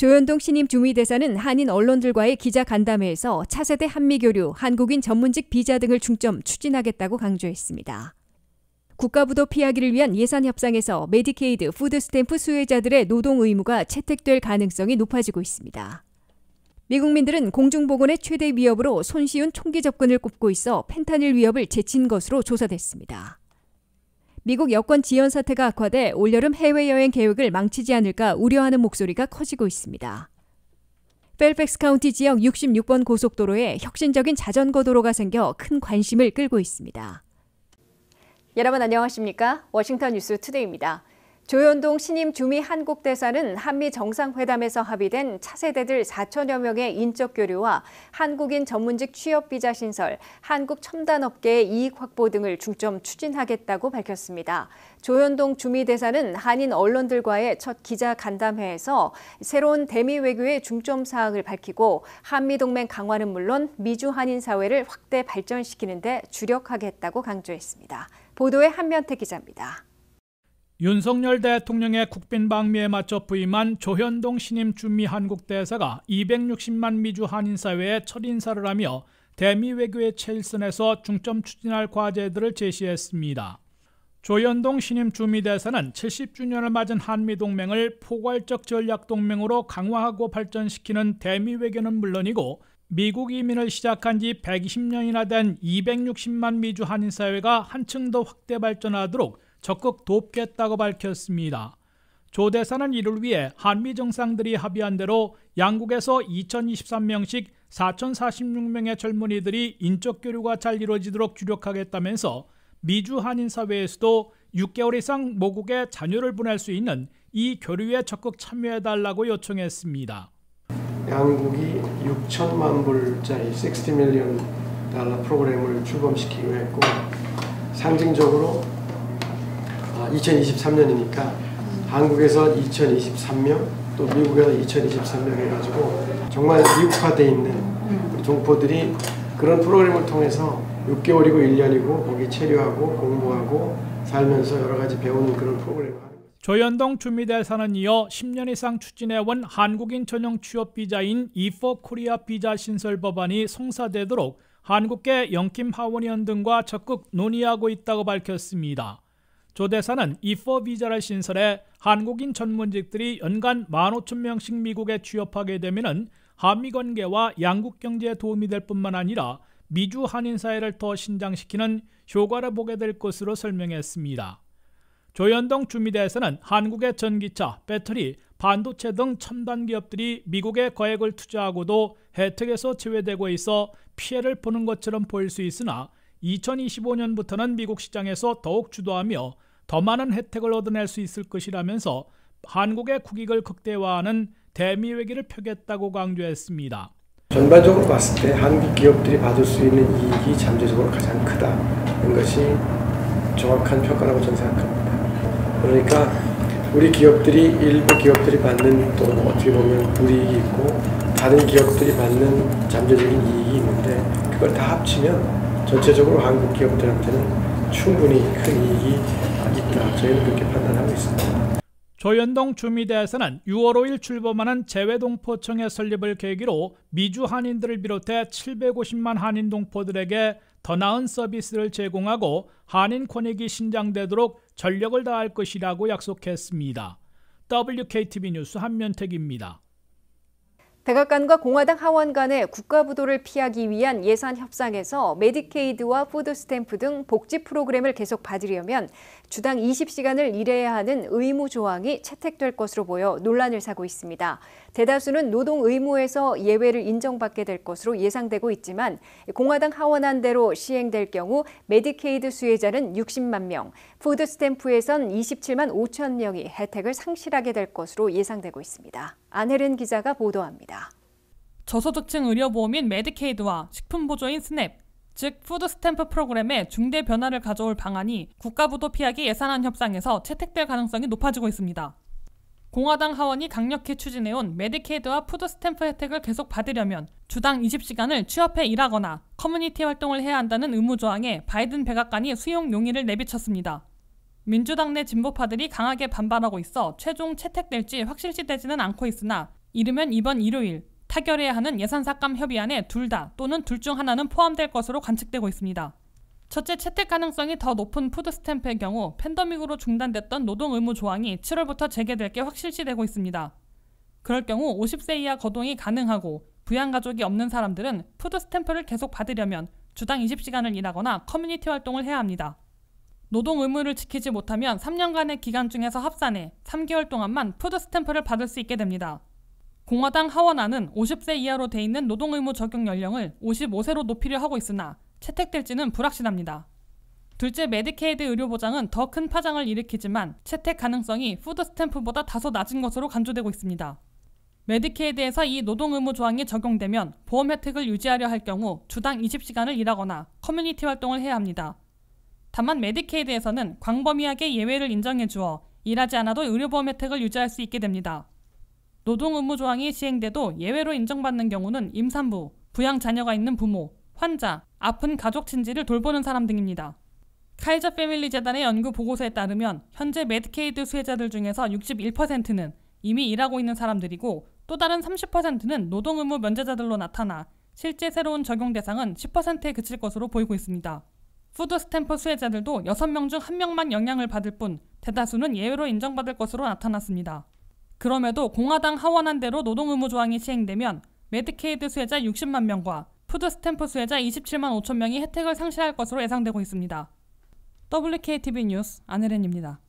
조현동 신임 주미대사는 한인 언론들과의 기자 간담회에서 차세대 한미교류, 한국인 전문직 비자 등을 중점 추진하겠다고 강조했습니다. 국가부도 피하기를 위한 예산 협상에서 메디케이드, 푸드스탬프 수혜자들의 노동 의무가 채택될 가능성이 높아지고 있습니다. 미국민들은 공중보건의 최대 위협으로 손쉬운 총기 접근을 꼽고 있어 펜타닐 위협을 제친 것으로 조사됐습니다. 미국 여권 지연 사태가 악화돼 올여름 해외여행 계획을 망치지 않을까 우려하는 목소리가 커지고 있습니다. 펠팩스 카운티 지역 66번 고속도로에 혁신적인 자전거 도로가 생겨 큰 관심을 끌고 있습니다. 여러분 안녕하십니까? 워싱턴 뉴스 투데이입니다. 조현동 신임 주미 한국대사는 한미 정상회담에서 합의된 차세대들 4천여 명의 인적 교류와 한국인 전문직 취업 비자 신설, 한국 첨단업계의 이익 확보 등을 중점 추진하겠다고 밝혔습니다. 조현동 주미대사는 한인 언론들과의 첫 기자 간담회에서 새로운 대미 외교의 중점 사항을 밝히고 한미동맹 강화는 물론 미주 한인 사회를 확대 발전시키는 데 주력하겠다고 강조했습니다. 보도에 한면태 기자입니다. 윤석열 대통령의 국빈 방미에 맞춰 부임한 조현동 신임 주미 한국 대사가 260만 미주 한인 사회에 첫 인사를 하며 대미 외교의 최일선에서 중점 추진할 과제들을 제시했습니다. 조현동 신임 주미 대사는 70주년을 맞은 한미 동맹을 포괄적 전략 동맹으로 강화하고 발전시키는 대미 외교는 물론이고 미국 이민을 시작한 지 120년이나 된 260만 미주 한인 사회가 한층 더 확대 발전하도록 적극 돕겠다고 밝혔습니다. 조 대사는 이를 위해 한미 정상들이 합의한 대로 양국에서 2023명씩 4,046명의 젊은이들이 인적 교류가 잘 이루어지도록 주력하겠다면서 미주 한인 사회에서도 6개월 이상 모국에 자녀를 보낼 수 있는 이 교류에 적극 참여해달라고 요청했습니다. 양국이 6천만 불짜리 60 밀리언 달러 프로그램을 출범시키기로 했고 상징적으로 2023년이니까 한국에서 2023명 또 미국에서 2023명 해가지고 정말 미국화되어 있는 우리 동포들이 그런 프로그램을 통해서 6개월이고 1년이고 거기 체류하고 공부하고 살면서 여러 가지 배우는 그런 프로그램을 하는 거죠. 조현동 주미대사는 이어 10년 이상 추진해온 한국인 전용 취업 비자인 E4 코리아 비자 신설 법안이 성사되도록 한국계 영킴 하원의원 등과 적극 논의하고 있다고 밝혔습니다. 조 대사는 E4 비자를 신설해 한국인 전문직들이 연간 15,000명씩 미국에 취업하게 되면 한미 관계와 양국 경제에 도움이 될 뿐만 아니라 미주 한인 사회를 더 신장시키는 효과를 보게 될 것으로 설명했습니다. 조현동 주미대사는 한국의 전기차, 배터리, 반도체 등 첨단 기업들이 미국에 거액을 투자하고도 혜택에서 제외되고 있어 피해를 보는 것처럼 보일 수 있으나 2025년부터는 미국 시장에서 더욱 주도하며 더 많은 혜택을 얻어낼 수 있을 것이라면서 한국의 국익을 극대화하는 대미 외교를 펴겠다고 강조했습니다. 전반적으로 봤을 때 한국 기업들이 받을 수 있는 이익이 잠재적으로 가장 크다는 것이 정확한 평가라고 저는 생각합니다. 그러니까 우리 기업들이 일부 기업들이 받는 또 어떻게 보면 불이익이 있고 다른 기업들이 받는 잠재적인 이익이 있는데 그걸 다 합치면 전체적으로 한국 기업들한테는 충분히 큰 이익이 있다. 저희는 그렇게 판단하고 있습니다. 조현동 주미대사는 6월 5일 출범하는 재외동포청의 설립을 계기로 미주 한인들을 비롯해 750만 한인 동포들에게 더 나은 서비스를 제공하고 한인 권익이 신장되도록 전력을 다할 것이라고 약속했습니다. WKTV 뉴스 한면택입니다. 백악관과 공화당 하원 간의 국가부도를 피하기 위한 예산 협상에서 메디케이드와 푸드스탬프 등 복지 프로그램을 계속 받으려면 주당 20시간을 일해야 하는 의무 조항이 채택될 것으로 보여 논란을 사고 있습니다. 대다수는 노동 의무에서 예외를 인정받게 될 것으로 예상되고 있지만 공화당 하원안대로 시행될 경우 메디케이드 수혜자는 60만 명, 푸드스탬프에선 27만 5천 명이 혜택을 상실하게 될 것으로 예상되고 있습니다. 안혜린 기자가 보도합니다. 저소득층 의료보험인 메디케이드와 식품보조인 스냅, 즉 푸드스탬프 프로그램에 중대 변화를 가져올 방안이 국가부도 피하기 예산안 협상에서 채택될 가능성이 높아지고 있습니다. 공화당 하원이 강력히 추진해온 메디케이드와 푸드스탬프 혜택을 계속 받으려면 주당 20시간을 취업해 일하거나 커뮤니티 활동을 해야 한다는 의무조항에 바이든 백악관이 수용 용의를 내비쳤습니다. 민주당 내 진보파들이 강하게 반발하고 있어 최종 채택될지 확실시되지는 않고 있으나 이르면 이번 일요일 타결해야 하는 예산삭감 협의안에 둘 다 또는 둘 중 하나는 포함될 것으로 관측되고 있습니다. 첫째, 채택 가능성이 더 높은 푸드스탬프의 경우 팬데믹으로 중단됐던 노동 의무 조항이 7월부터 재개될 게 확실시되고 있습니다. 그럴 경우 50세 이하 거동이 가능하고 부양가족이 없는 사람들은 푸드스탬프를 계속 받으려면 주당 20시간을 일하거나 커뮤니티 활동을 해야 합니다. 노동 의무를 지키지 못하면 3년간의 기간 중에서 합산해 3개월 동안만 푸드스탬프를 받을 수 있게 됩니다. 공화당 하원안은 50세 이하로 돼 있는 노동 의무 적용 연령을 55세로 높이려 하고 있으나 채택될지는 불확실합니다. 둘째, 메디케이드 의료 보장은 더 큰 파장을 일으키지만 채택 가능성이 푸드스탬프보다 다소 낮은 것으로 간주되고 있습니다. 메디케이드에서 이 노동 의무 조항이 적용되면 보험 혜택을 유지하려 할 경우 주당 20시간을 일하거나 커뮤니티 활동을 해야 합니다. 다만 메디케이드에서는 광범위하게 예외를 인정해 주어 일하지 않아도 의료보험 혜택을 유지할 수 있게 됩니다. 노동 의무 조항이 시행돼도 예외로 인정받는 경우는 임산부, 부양 자녀가 있는 부모, 환자, 아픈 가족 친지를 돌보는 사람 등입니다. 카이저 패밀리 재단의 연구 보고서에 따르면 현재 메디케이드 수혜자들 중에서 61%는 이미 일하고 있는 사람들이고 또 다른 30%는 노동 의무 면제자들로 나타나 실제 새로운 적용 대상은 10%에 그칠 것으로 보이고 있습니다. 푸드스탬프 수혜자들도 6명 중 1명만 영향을 받을 뿐 대다수는 예외로 인정받을 것으로 나타났습니다. 그럼에도 공화당 하원안대로 노동 의무 조항이 시행되면 메디케이드 수혜자 60만 명과 푸드스탬프 수혜자 27만 5천 명이 혜택을 상실할 것으로 예상되고 있습니다. WKTV 뉴스 안혜린입니다.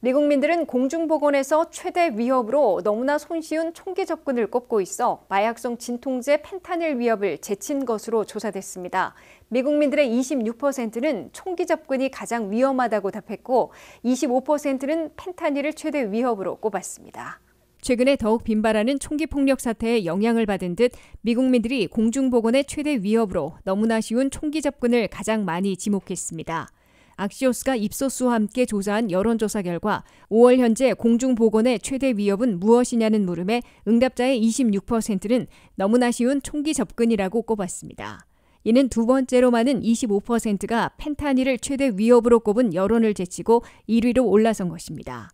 미국민들은 공중보건에서 최대 위협으로 너무나 손쉬운 총기 접근을 꼽고 있어 마약성 진통제 펜타닐 위협을 제친 것으로 조사됐습니다. 미국민들의 26%는 총기 접근이 가장 위험하다고 답했고 25%는 펜타닐을 최대 위협으로 꼽았습니다. 최근에 더욱 빈발하는 총기 폭력 사태에 영향을 받은 듯 미국민들이 공중보건의 최대 위협으로 너무나 쉬운 총기 접근을 가장 많이 지목했습니다. 악시오스가 입소스와 함께 조사한 여론조사 결과 5월 현재 공중보건의 최대 위협은 무엇이냐는 물음에 응답자의 26%는 너무나 쉬운 총기 접근이라고 꼽았습니다. 이는 두 번째로 많은 25%가 펜타닐을 최대 위협으로 꼽은 여론을 제치고 1위로 올라선 것입니다.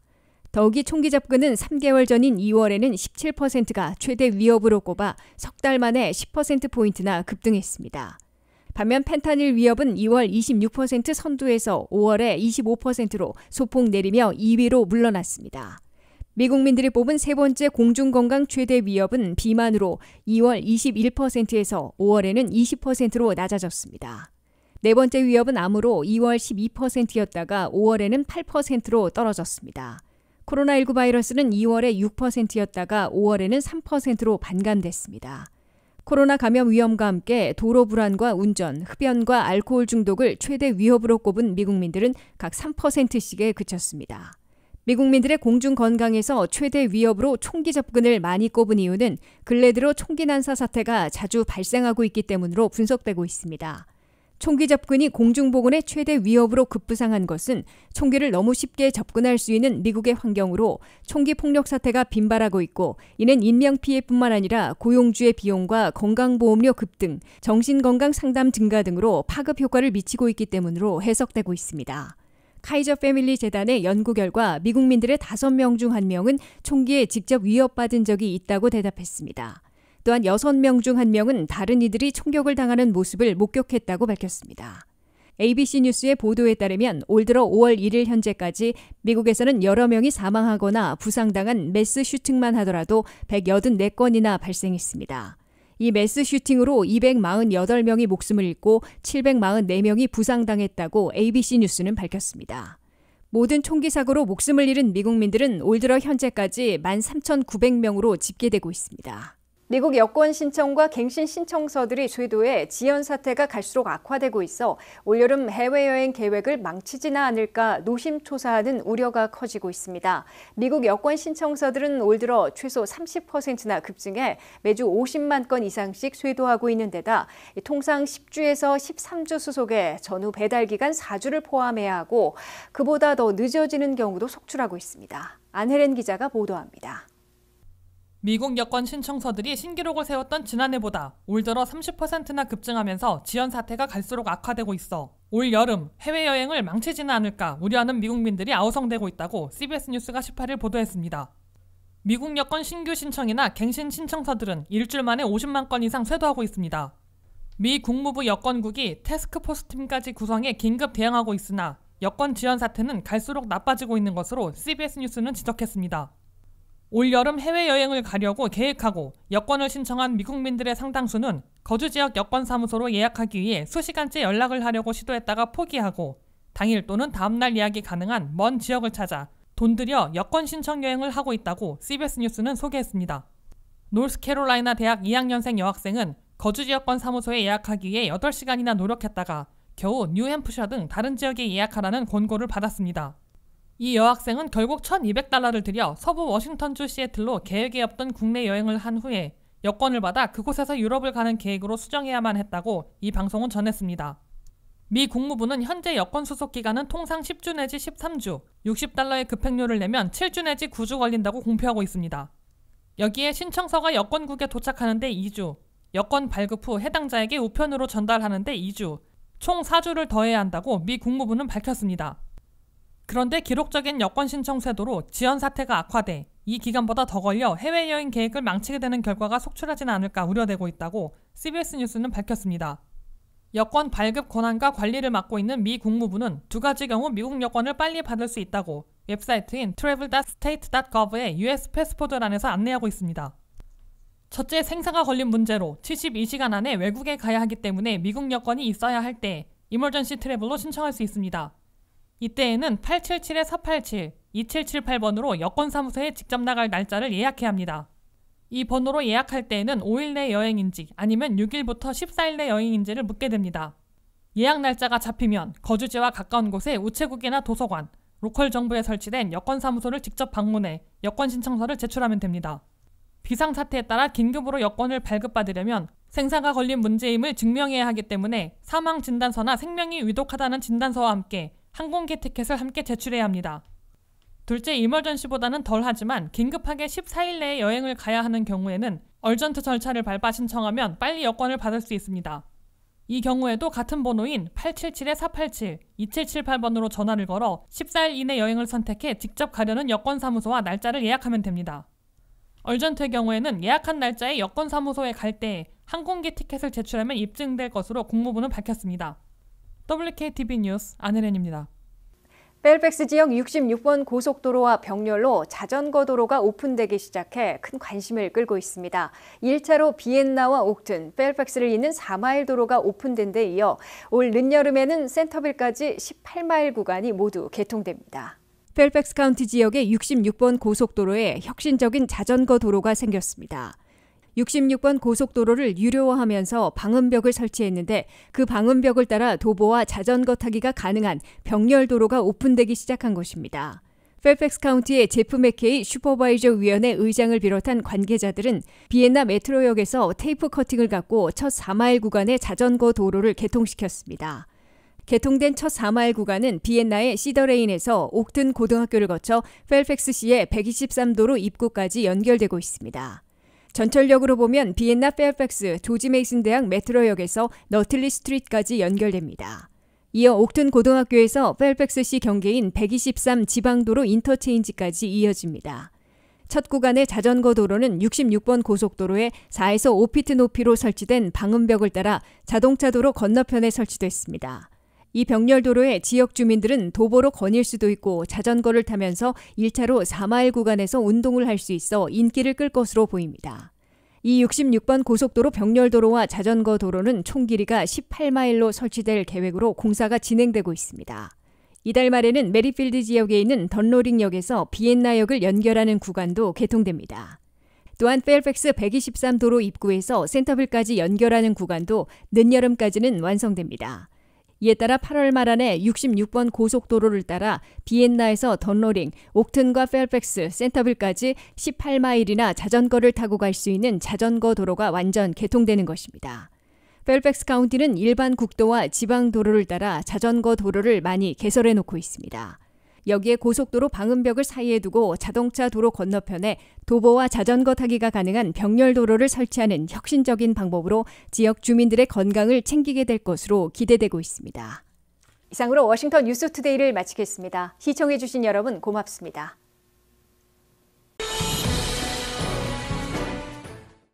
더욱이 총기 접근은 3개월 전인 2월에는 17%가 최대 위협으로 꼽아 석 달 만에 10%포인트나 급등했습니다. 반면 펜타닐 위협은 2월 26% 선두에서 5월에 25%로 소폭 내리며 2위로 물러났습니다. 미국민들이 뽑은 세 번째 공중건강 최대 위협은 비만으로 2월 21%에서 5월에는 20%로 낮아졌습니다. 네 번째 위협은 암으로 2월 12%였다가 5월에는 8%로 떨어졌습니다. 코로나19 바이러스는 2월에 6%였다가 5월에는 3%로 반감됐습니다. 코로나 감염 위험과 함께 도로 불안과 운전, 흡연과 알코올 중독을 최대 위협으로 꼽은 미국민들은 각 3%씩에 그쳤습니다. 미국민들의 공중 건강에서 최대 위협으로 총기 접근을 많이 꼽은 이유는 근래 들어 총기 난사 사태가 자주 발생하고 있기 때문으로 분석되고 있습니다. 총기 접근이 공중보건의 최대 위협으로 급부상한 것은 총기를 너무 쉽게 접근할 수 있는 미국의 환경으로 총기 폭력 사태가 빈발하고 있고 이는 인명피해뿐만 아니라 고용주의 비용과 건강보험료 급등, 정신건강 상담 증가 등으로 파급 효과를 미치고 있기 때문으로 해석되고 있습니다. 카이저 패밀리 재단의 연구 결과 미국민들의 5명 중 1명은 총기에 직접 위협받은 적이 있다고 대답했습니다. 또한 6명 중 1명은 다른 이들이 총격을 당하는 모습을 목격했다고 밝혔습니다. ABC 뉴스의 보도에 따르면 올 들어 5월 1일 현재까지 미국에서는 여러 명이 사망하거나 부상당한 매스 슈팅만 하더라도 184건이나 발생했습니다. 이 매스 슈팅으로 248명이 목숨을 잃고 744명이 부상당했다고 ABC 뉴스는 밝혔습니다. 모든 총기 사고로 목숨을 잃은 미국민들은 올 들어 현재까지 13,900명으로 집계되고 있습니다. 미국 여권 신청과 갱신 신청서들이 쇄도해 지연 사태가 갈수록 악화되고 있어 올여름 해외여행 계획을 망치지는 않을까 노심초사하는 우려가 커지고 있습니다. 미국 여권 신청서들은 올 들어 최소 30%나 급증해 매주 50만 건 이상씩 쇄도하고 있는 데다 통상 10주에서 13주 수속에 전후 배달 기간 4주를 포함해야 하고 그보다 더 늦어지는 경우도 속출하고 있습니다. 안혜린 기자가 보도합니다. 미국 여권 신청서들이 신기록을 세웠던 지난해보다 올 들어 30%나 급증하면서 지연 사태가 갈수록 악화되고 있어 올 여름 해외여행을 망치지는 않을까 우려하는 미국민들이 아우성되고 있다고 CBS 뉴스가 18일 보도했습니다. 미국 여권 신규 신청이나 갱신 신청서들은 일주일 만에 50만 건 이상 쇄도하고 있습니다. 미 국무부 여권국이 태스크포스 팀까지 구성해 긴급 대응하고 있으나 여권 지연 사태는 갈수록 나빠지고 있는 것으로 CBS 뉴스는 지적했습니다. 올 여름 해외여행을 가려고 계획하고 여권을 신청한 미국민들의 상당수는 거주 지역 여권사무소로 예약하기 위해 수시간째 연락을 하려고 시도했다가 포기하고 당일 또는 다음날 예약이 가능한 먼 지역을 찾아 돈 들여 여권 신청 여행을 하고 있다고 CBS 뉴스는 소개했습니다. 노스캐롤라이나 대학 2학년생 여학생은 거주 지역권 사무소에 예약하기 위해 8시간이나 노력했다가 겨우 뉴햄프셔 등 다른 지역에 예약하라는 권고를 받았습니다. 이 여학생은 결국 $1,200를 들여 서부 워싱턴주 시애틀로 계획에 없던 국내 여행을 한 후에 여권을 받아 그곳에서 유럽을 가는 계획으로 수정해야만 했다고 이 방송은 전했습니다. 미 국무부는 현재 여권 수속 기간은 통상 10주 내지 13주, $60의 급행료를 내면 7주 내지 9주 걸린다고 공표하고 있습니다. 여기에 신청서가 여권국에 도착하는데 2주, 여권 발급 후 해당자에게 우편으로 전달하는데 2주, 총 4주를 더해야 한다고 미 국무부는 밝혔습니다. 그런데 기록적인 여권 신청 쇄도로 지연 사태가 악화돼 이 기간보다 더 걸려 해외여행 계획을 망치게 되는 결과가 속출하지는 않을까 우려되고 있다고 CBS 뉴스는 밝혔습니다. 여권 발급 권한과 관리를 맡고 있는 미 국무부는 두 가지 경우 미국 여권을 빨리 받을 수 있다고 웹사이트인 travel.state.gov의 US 패스포드란에서 안내하고 있습니다. 첫째, 생사가 걸린 문제로 72시간 안에 외국에 가야 하기 때문에 미국 여권이 있어야 할 때 이머전시 트래블로 신청할 수 있습니다. 이때에는 877-487, 2778번으로 여권사무소에 직접 나갈 날짜를 예약해야 합니다. 이 번호로 예약할 때에는 5일 내 여행인지 아니면 6일부터 14일 내 여행인지를 묻게 됩니다. 예약 날짜가 잡히면 거주지와 가까운 곳에 우체국이나 도서관, 로컬 정부에 설치된 여권사무소를 직접 방문해 여권 신청서를 제출하면 됩니다. 비상사태에 따라 긴급으로 여권을 발급받으려면 생사가 걸린 문제임을 증명해야 하기 때문에 사망진단서나 생명이 위독하다는 진단서와 함께 항공기 티켓을 함께 제출해야 합니다. 둘째, 이머전시보다는 덜하지만 긴급하게 14일 내에 여행을 가야 하는 경우에는 얼전트 절차를 밟아 신청하면 빨리 여권을 받을 수 있습니다. 이 경우에도 같은 번호인 877-487, 2778번으로 전화를 걸어 14일 이내 여행을 선택해 직접 가려는 여권사무소와 날짜를 예약하면 됩니다. 얼전트의 경우에는 예약한 날짜에 여권사무소에 갈 때 항공기 티켓을 제출하면 입증될 것으로 국무부는 밝혔습니다. WKTV 뉴스 안혜련입니다. 펠팩스 지역 66번 고속도로와 병렬로 자전거 도로가 오픈되기 시작해 큰 관심을 끌고 있습니다. 1차로 비엔나와 옥튼, 펠팩스를 잇는 4마일 도로가 오픈된 데 이어 올 늦여름에는 센터빌까지 18마일 구간이 모두 개통됩니다. 펠팩스 카운티 지역의 66번 고속도로에 혁신적인 자전거 도로가 생겼습니다. 66번 고속도로를 유료화하면서 방음벽을 설치했는데 그 방음벽을 따라 도보와 자전거 타기가 가능한 병렬도로가 오픈되기 시작한 것입니다. 펠팩스 카운티의 제프 맥케이 슈퍼바이저 위원회 의장을 비롯한 관계자들은 비엔나 메트로역에서 테이프 커팅을 갖고 첫 4마일 구간의 자전거 도로를 개통시켰습니다. 개통된 첫 4마일 구간은 비엔나의 시더레인에서 옥튼 고등학교를 거쳐 펠팩스시의 123도로 입구까지 연결되고 있습니다. 전철역으로 보면 비엔나 펠팩스 조지 메이슨 대학 메트로역에서 너틀리 스트리트까지 연결됩니다. 이어 옥튼 고등학교에서 펠팩스시 경계인 123 지방도로 인터체인지까지 이어집니다. 첫 구간의 자전거 도로는 66번 고속도로에 4에서 5피트 높이로 설치된 방음벽을 따라 자동차 도로 건너편에 설치됐습니다. 이 병렬도로에 지역 주민들은 도보로 거닐 수도 있고 자전거를 타면서 1차로 4마일 구간에서 운동을 할 수 있어 인기를 끌 것으로 보입니다. 이 66번 고속도로 병렬도로와 자전거 도로는 총 길이가 18마일로 설치될 계획으로 공사가 진행되고 있습니다. 이달 말에는 메리필드 지역에 있는 던로링역에서 비엔나역을 연결하는 구간도 개통됩니다. 또한 펠팩스 123도로 입구에서 센터빌까지 연결하는 구간도 늦여름까지는 완성됩니다. 이에 따라 8월 말 안에 66번 고속도로를 따라 비엔나에서 던로링, 옥튼과 펠팩스, 센터빌까지 18마일이나 자전거를 타고 갈 수 있는 자전거 도로가 완전 개통되는 것입니다. 펠팩스 카운티는 일반 국도와 지방 도로를 따라 자전거 도로를 많이 개설해 놓고 있습니다. 여기에 고속도로 방음벽을 사이에 두고 자동차 도로 건너편에 도보와 자전거 타기가 가능한 병렬도로를 설치하는 혁신적인 방법으로 지역 주민들의 건강을 챙기게 될 것으로 기대되고 있습니다. 이상으로 워싱턴 뉴스투데이를 마치겠습니다. 시청해 주신 여러분 고맙습니다.